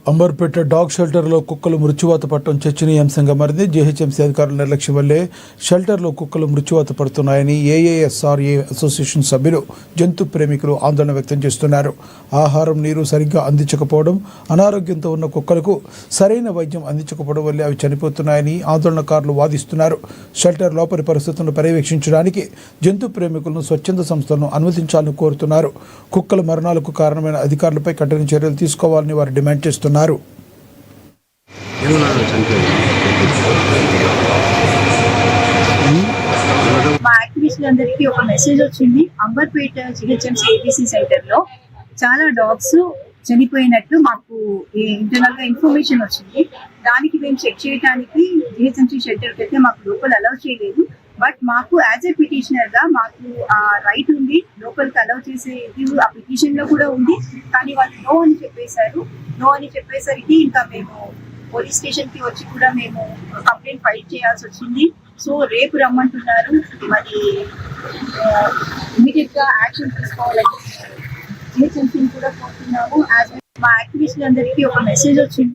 Amberpet dog షెల్టర్లో కుక్కలు మృత్యువాత పడటం చర్చనీయాంశంగా మారింది. జీహెచ్ఎంసీ అధికారుల నిర్లక్ష్యం వల్లే షెల్టర్లో కుక్కలు మృత్యువాత పడుతున్నాయని ఏఏఎస్ఆర్ఏ అసోసియేషన్ సభ్యులు జంతు ప్రేమికులు ఆందోళన వ్యక్తం చేస్తున్నారు. ఆహారం, నీరు సరిగ్గా అందించకపోవడం, అనారోగ్యంతో ఉన్న కుక్కలకు సరైన వైద్యం అందించకపోవడం వల్లే అవి చనిపోతున్నాయని ఆందోళనకారులు వాదిస్తున్నారు. షెల్టర్ లోపలి పరిస్థితులను పర్యవేక్షించడానికి జంతు ప్రేమికులను స్వచ్ఛంద సంస్థలను అనుమతించాలని కోరుతున్నారు. కుక్కల మరణాలకు కారణమైన అధికారులపై కఠిన చర్యలు తీసుకోవాలని వారు డిమాండ్ చేస్తున్నారు. మా యాక్టివిస్టులందరికీ ఒక మెసేజ్ వచ్చింది. అంబర్పేట జిహెచ్ఎంసీ ఏబీసీ సెంటర్ లో చాలా డాగ్స్ చనిపోయినట్లు మాకు ఇంటర్నల్ గా ఇన్ఫర్మేషన్ వచ్చింది. దానికి మేము చెక్ చేయడానికి జిహెచ్ఎంసీ షెల్టర్కి అయితే మాకు లోపల అలౌ చేయలేదు. బట్ మాకు యాజ్ ఏ పిటిషనర్ గా మాకు ఆ రైట్ ఉంది, లోపలికి అలౌ చేసేది ఆ పిటిషన్ లో కూడా ఉంది. కానీ వాళ్ళు నో అని చెప్పేసరికి ఇంకా మేము పోలీస్ స్టేషన్ కి వచ్చి కూడా మేము కంప్లైంట్ ఫైల్ చేయాల్సి వచ్చింది. సో రేపు రమ్మంటున్నారు. మరి ఇమీడియట్ గా యాక్షన్ తీసుకోవాలని జిహెచ్ఎంసీని కూడా కోరుతున్నాము. మా యాక్టివిస్టులందరికీ ఒక మెసేజ్ వచ్చింది.